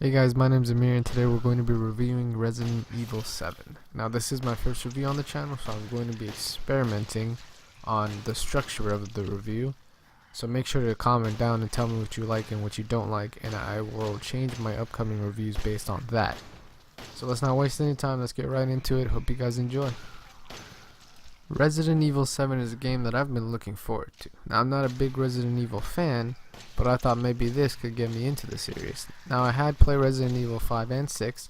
Hey guys, my name's Amir and today we're going to be reviewing Resident Evil 7. Now this is my first review on the channel, so I'm going to be experimenting on the structure of the review. So make sure to comment down and tell me what you like and what you don't like, and I will change my upcoming reviews based on that. So let's not waste any time, let's get right into it. Hope you guys enjoy. Resident Evil 7 is a game that I've been looking forward to. Now I'm not a big Resident Evil fan, but I thought maybe this could get me into the series. Now I had played Resident Evil 5 and 6,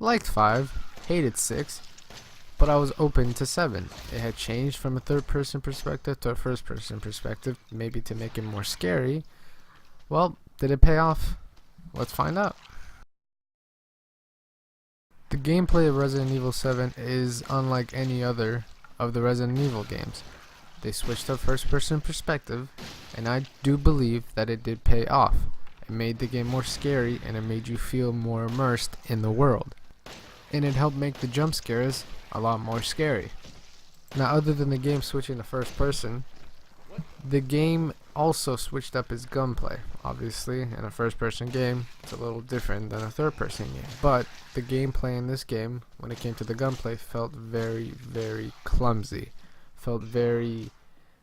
liked 5, hated 6, but I was open to 7. It had changed from a third person perspective to a first person perspective, maybe to make it more scary. Well, did it pay off? Let's find out. The gameplay of Resident Evil 7 is unlike any other of the Resident Evil games. They switched to first person perspective, and I do believe that it did pay off. It made the game more scary and it made you feel more immersed in the world. And it helped make the jump scares a lot more scary. Now other than the game switching to first person, the game also switched up its gunplay. Obviously, in a first person game, it's a little different than a third person game. But the gameplay in this game, when it came to the gunplay, felt very, very clumsy. Felt very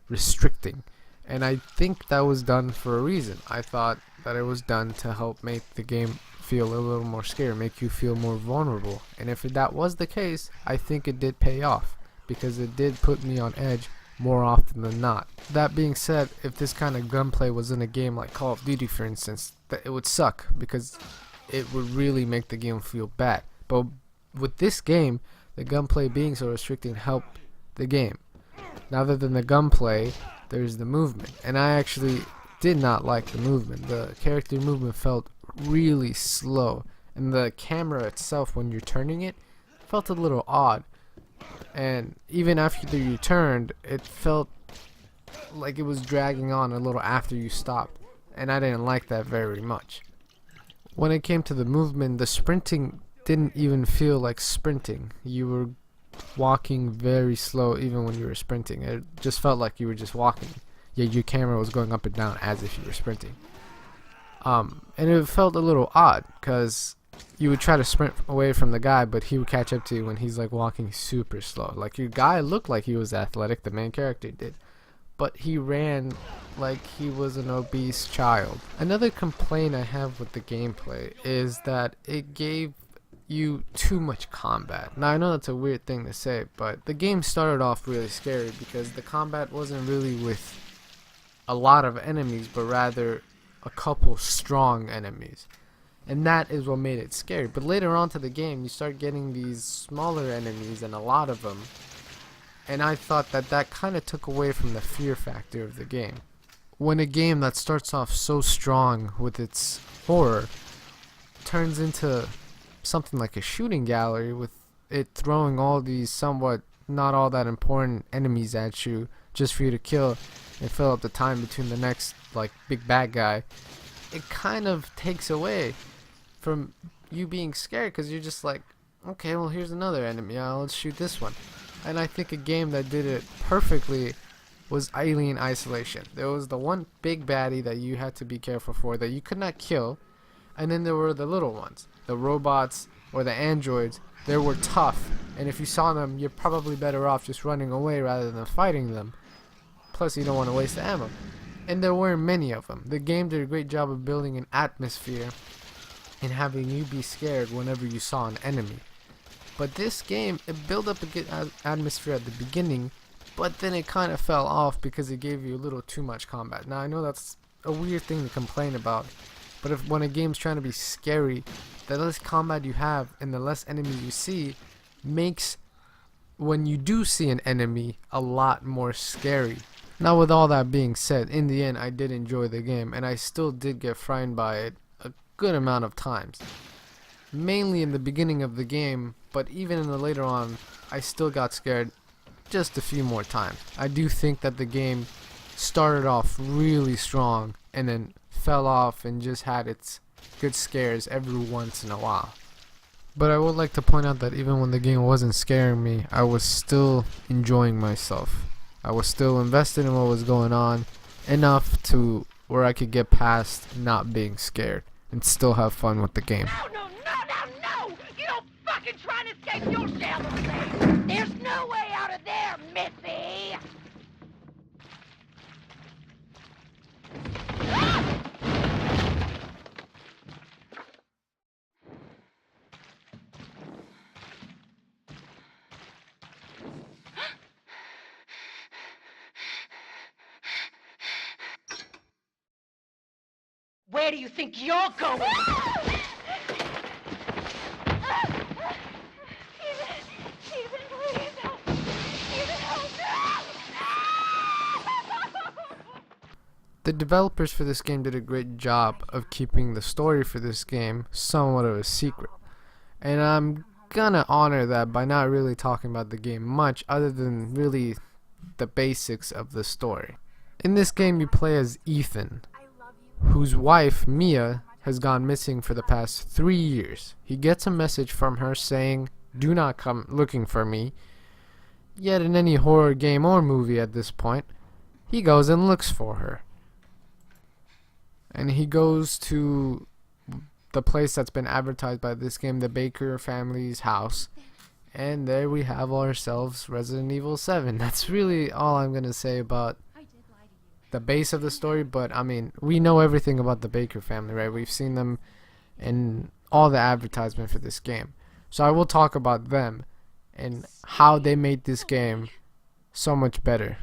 restricting. And I think that was done for a reason. I thought that it was done to help make the game feel a little more scary, make you feel more vulnerable. And if that was the case, I think it did pay off, because it did put me on edge more often than not. That being said, if this kind of gunplay was in a game like Call of Duty, for instance, it would suck, because it would really make the game feel bad. But with this game, the gunplay being so restricting helped the game. Now, other than the gunplay, there's the movement, and I actually did not like the movement. The character movement felt really slow, and the camera itself, when you're turning it, felt a little odd. And even after you turned, it felt like it was dragging on a little after you stopped, and I didn't like that very much. When it came to the movement, the sprinting didn't even feel like sprinting. You were walking very slow even when you were sprinting. It just felt like you were just walking, yet your camera was going up and down as if you were sprinting. And it felt a little odd, because you would try to sprint away from the guy, but he would catch up to you when he's like walking super slow. Like, your guy looked like he was athletic, the main character did, but he ran like he was an obese child. Another complaint I have with the gameplay is that it gave you too much combat. Now I know that's a weird thing to say, but the game started off really scary because the combat wasn't really with a lot of enemies, but rather a couple strong enemies. And that is what made it scary. But later on to the game, you start getting these smaller enemies and a lot of them. And I thought that that kind of took away from the fear factor of the game. When a game that starts off so strong with its horror turns into something like a shooting gallery, with it throwing all these somewhat not all that important enemies at you just for you to kill and fill up the time between the next like big bad guy, it kind of takes away from you being scared, because you're just like, okay, well, here's another enemy, let's shoot this one. And I think a game that did it perfectly was Alien Isolation. There was the one big baddie that you had to be careful for, that you could not kill, and then there were the little ones, the robots or the androids. They were tough, and if you saw them, you're probably better off just running away rather than fighting them. Plus, you don't want to waste the ammo. And there weren't many of them. The game did a great job of building an atmosphere and having you be scared whenever you saw an enemy. But this game, it built up a good atmosphere at the beginning, but then it kind of fell off because it gave you a little too much combat. Now I know that's a weird thing to complain about, but when a game's trying to be scary, the less combat you have and the less enemies you see makes when you do see an enemy a lot more scary. Now, with all that being said, in the end I did enjoy the game, and I still did get frightened by it a good amount of times. Mainly in the beginning of the game, but even in the later on, I still got scared just a few more times. I do think that the game started off really strong and then fell off and just had its good scares every once in a while. But I would like to point out that even when the game wasn't scaring me, I was still enjoying myself. I was still invested in what was going on enough to where I could get past not being scared. and still have fun with the game. No, no, no, no, no! You don't fucking try to escape your shell of me! There's no way out of there, Missy! Where do you think you're going? Stephen, please help. Stephen, help. The developers for this game did a great job of keeping the story for this game somewhat of a secret. And I'm gonna honor that by not really talking about the game much other than really the basics of the story. In this game you play as Ethan, whose wife, Mia, has gone missing for the past 3 years. He gets a message from her saying, "Do not come looking for me." Yet in any horror game or movie at this point, he goes and looks for her. And he goes to the place that's been advertised by this game, the Baker family's house. And there we have ourselves Resident Evil 7. That's really all I'm going to say about the base of the story, but I mean, we know everything about the Baker family, right? We've seen them in all the advertisement for this game. So I will talk about them and how they made this game so much better.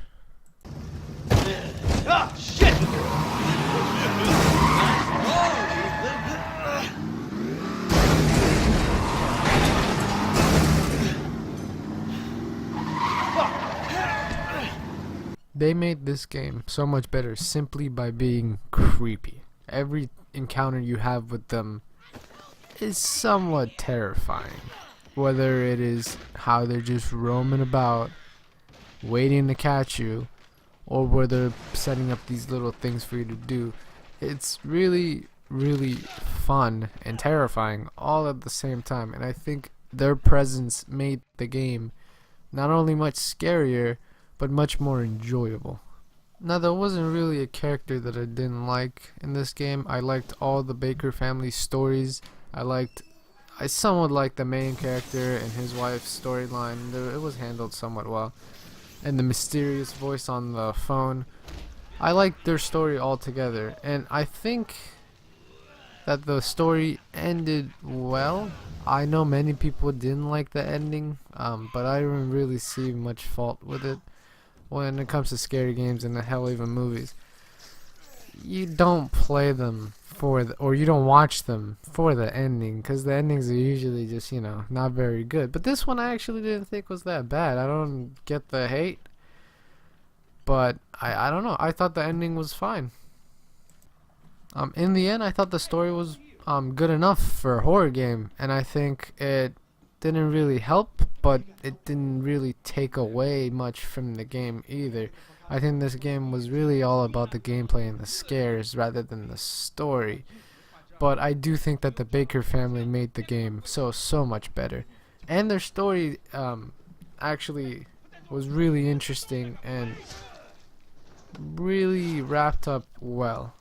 Ah, shit! They made this game so much better simply by being creepy. Every encounter you have with them is somewhat terrifying. Whether it is how they're just roaming about, waiting to catch you, or where they're setting up these little things for you to do. It's really, really fun and terrifying all at the same time. And I think their presence made the game not only much scarier, but much more enjoyable. Now, there wasn't really a character that I didn't like in this game. I liked all the Baker family stories. I somewhat liked the main character and his wife's storyline. It was handled somewhat well. And the mysterious voice on the phone. I liked their story altogether. And I think that the story ended well. I know many people didn't like the ending, but I didn't really see much fault with it. When it comes to scary games and the hell even movies, you don't play them or you don't watch them for the ending, because the endings are usually just, not very good. But this one I actually didn't think was that bad. I don't get the hate, but I don't know, I thought the ending was fine. In the end, I thought the story was good enough for a horror game, and I think it didn't really help, but it didn't really take away much from the game either. I think this game was really all about the gameplay and the scares rather than the story. But I do think that the Baker family made the game so much better. And their story actually was really interesting and really wrapped up well.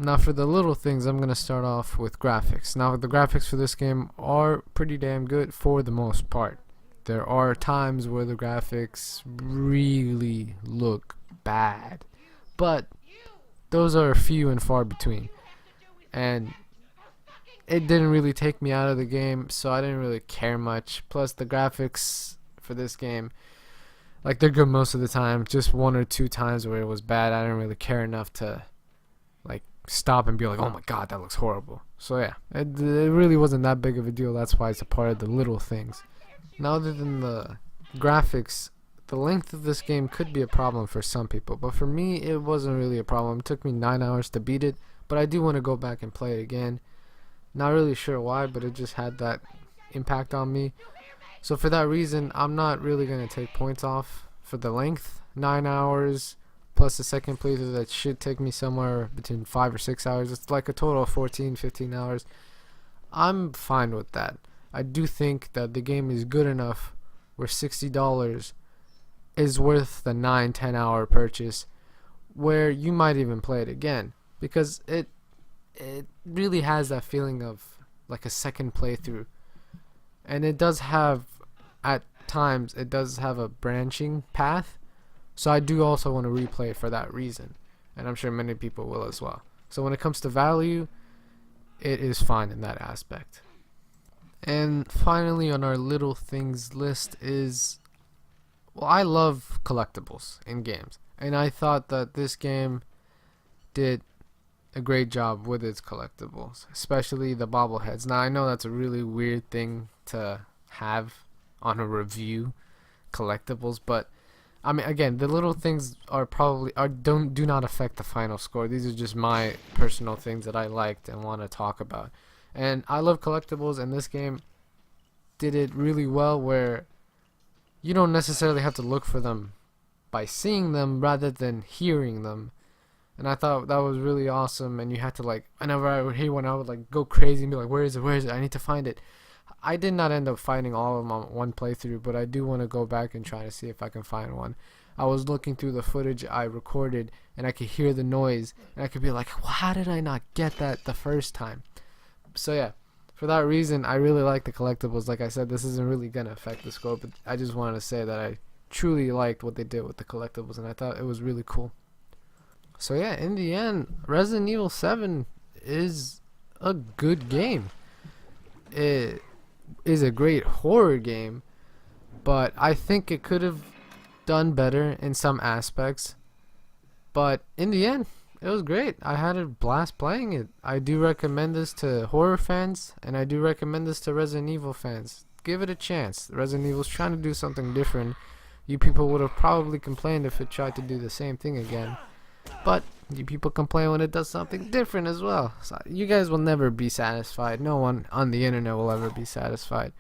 Now for the little things, I'm going to start off with graphics. Now the graphics for this game are pretty damn good for the most part. There are times where the graphics really look bad, but those are few and far between. And it didn't really take me out of the game, so I didn't really care much. Plus the graphics for this game, they're good most of the time. Just one or two times where it was bad, I didn't really care enough to stop and be like, oh my god, that looks horrible. So yeah, it really wasn't that big of a deal. That's why it's a part of the little things. Now, other than the graphics, the length of this game could be a problem for some people, but for me it wasn't really a problem. It took me 9 hours to beat it, but I do want to go back and play it again. Not really sure why, but it just had that impact on me. So for that reason, I'm not really going to take points off for the length. 9 hours plus the second playthrough that should take me somewhere between 5 or 6 hours. It's like a total of 14-15 hours. I'm fine with that. I do think that the game is good enough where $60 is worth the 9-10 hour purchase, where you might even play it again. because it really has that feeling of like a second playthrough, and it does have, at times it does have a branching path, so I do also want to replay it for that reason, and I'm sure many people will as well. So when it comes to value, it is fine in that aspect. And finally on our little things list is, well, I love collectibles in games, and I thought that this game did a great job with its collectibles, especially the bobbleheads. Now I know that's a really weird thing to have on a review, collectibles, but I mean, again, the little things are probably do not affect the final score. These are just my personal things that I liked and want to talk about. And I love collectibles, and this game did it really well, where you don't necessarily have to look for them by seeing them rather than hearing them. And I thought that was really awesome. And you had to, like, whenever I would hear one, I would like go crazy and be like, where is it? Where is it? I need to find it. I did not end up finding all of them on one playthrough, but I do want to go back and try to see if I can find one. I was looking through the footage I recorded, and I could hear the noise, and I could be like, well, how did I not get that the first time? So yeah, for that reason, I really like the collectibles. Like I said, this isn't really going to affect the score, but I just wanted to say that I truly liked what they did with the collectibles, and I thought it was really cool. So yeah, in the end, Resident Evil 7 is a good game. It is a great horror game, but I think it could have done better in some aspects. But in the end, it was great. I had a blast playing it. I do recommend this to horror fans, and I do recommend this to Resident Evil fans. Give it a chance. Resident Evil's trying to do something different. You people would have probably complained if it tried to do the same thing again, but you people complain when it does something different as well. So you guys will never be satisfied. No one on the internet will ever be satisfied.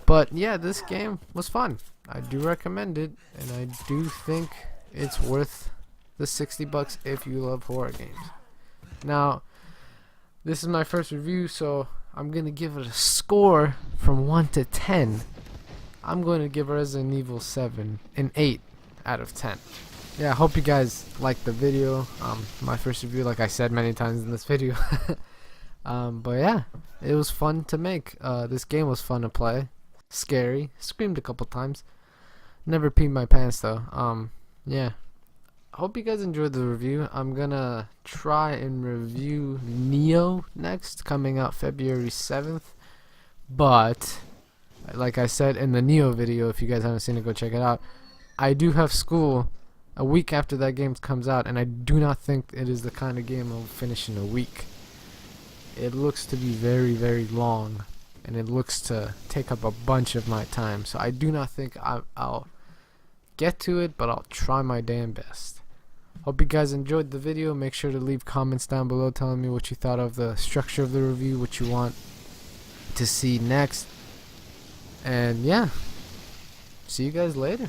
But yeah, this game was fun. I do recommend it, and I do think it's worth the $60 if you love horror games. Now, this is my first review, so I'm going to give it a score from 1 to 10. I'm going to give Resident Evil 7 an 8 out of 10. Yeah, I hope you guys liked the video. My first review, like I said many times in this video. But yeah, it was fun to make. This game was fun to play. Scary. Screamed a couple times. Never peed my pants though. Yeah. I hope you guys enjoyed the review. I'm gonna try and review Neo next, coming out February 7th. But like I said in the Neo video, if you guys haven't seen it, go check it out. I do have school a week after that game comes out, and I do not think it is the kind of game I'll finish in a week. It looks to be very, very long, and it looks to take up a bunch of my time, so I do not think I'll get to it, but I'll try my damn best. Hope you guys enjoyed the video. Make sure to leave comments down below telling me what you thought of the structure of the review, what you want to see next, and yeah, see you guys later.